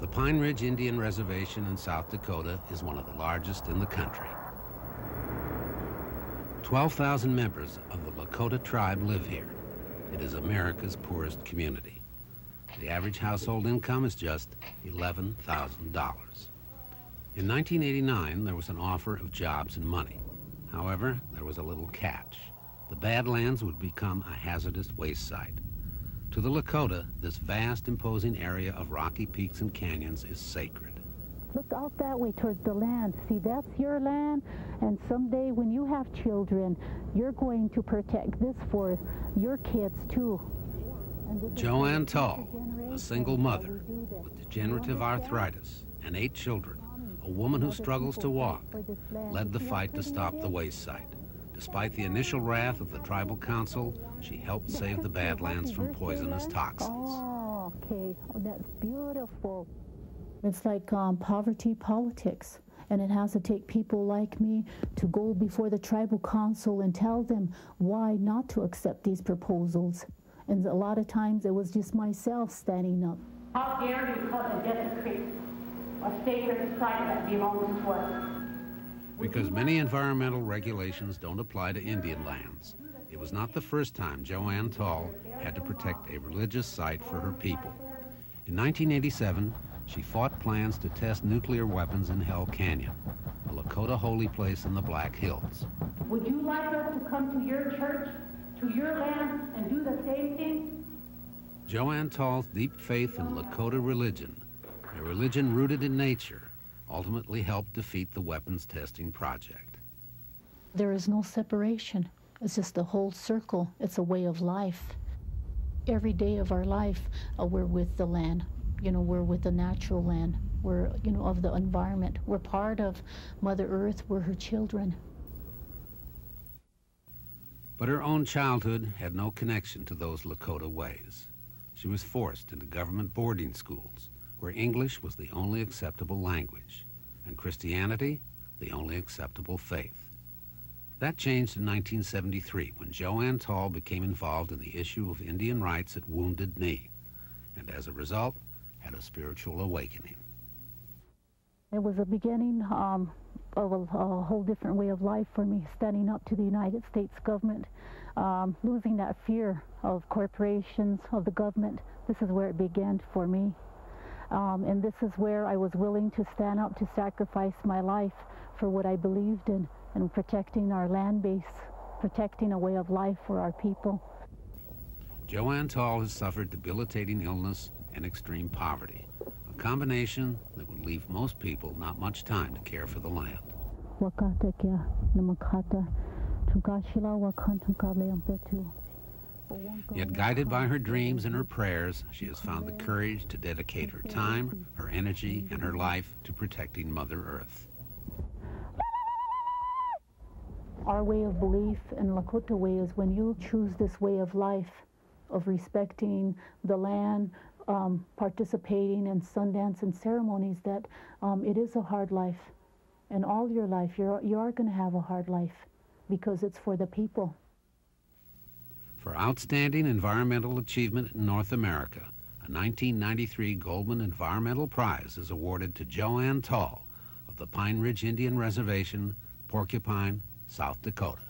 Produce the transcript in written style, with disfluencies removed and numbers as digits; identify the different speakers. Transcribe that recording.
Speaker 1: The Pine Ridge Indian Reservation in South Dakota is one of the largest in the country. 12,000 members of the Lakota tribe live here. It is America's poorest community. The average household income is just $11,000. In 1989, there was an offer of jobs and money. However, there was a little catch. The Badlands would become a hazardous waste site. To the Lakota, this vast, imposing area of rocky peaks and canyons is sacred.
Speaker 2: Look out that way towards the land. See, that's your land, and someday when you have children, you're going to protect this for your kids too.
Speaker 1: JoAnn Tall, a single mother with degenerative arthritis and 8 children, a woman who struggles to walk, led the fight to stop the waste site. Despite the initial wrath of the tribal council, she helped save the Badlands from poisonous toxins.
Speaker 2: Oh, okay. Oh, that's beautiful. It's like poverty politics, and it has to take people like me to go before the tribal council and tell them why not to accept these proposals. And a lot of times it was just myself standing up.
Speaker 3: How dare you come and desecrate a sacred site that belongs to us?
Speaker 1: Because many environmental regulations don't apply to Indian lands, it was not the first time JoAnn Tall had to protect a religious site for her people. In 1987, she fought plans to test nuclear weapons in Hell Canyon, a Lakota holy place in the Black Hills.
Speaker 3: Would you like us to come to your church, to your land, and do the same thing?
Speaker 1: JoAnn Tall's deep faith in Lakota religion, a religion rooted in nature, ultimately helped defeat the weapons testing project.
Speaker 2: There is no separation. It's just a whole circle. It's a way of life. Every day of our life, we're with the land. You know, we're with the natural land. We're, you know, of the environment. We're part of Mother Earth. We're her children.
Speaker 1: But her own childhood had no connection to those Lakota ways. She was forced into government boarding schools, where English was the only acceptable language, and Christianity the only acceptable faith. That changed in 1973 when JoAnn Tall became involved in the issue of Indian rights at Wounded Knee, and as a result, had a spiritual awakening.
Speaker 2: It was a beginning of a whole different way of life for me, standing up to the United States government, losing that fear of corporations, of the government. This is where it began for me. And this is where I was willing to stand up, to sacrifice my life for what I believed in, and protecting our land base, protecting a way of life for our people.
Speaker 1: JoAnn Tall has suffered debilitating illness and extreme poverty, a combination that would leave most people not much time to care for the land. Yet guided by her dreams and her prayers, she has found the courage to dedicate her time, her energy, and her life to protecting Mother Earth.
Speaker 2: Our way of belief and Lakota way is when you choose this way of life, of respecting the land, participating in Sundance and ceremonies, that it is a hard life. And all your life, you are going to have a hard life because it's for the people.
Speaker 1: For outstanding environmental achievement in North America, a 1993 Goldman Environmental Prize is awarded to JoAnn Tall of the Pine Ridge Indian Reservation, Porcupine, South Dakota.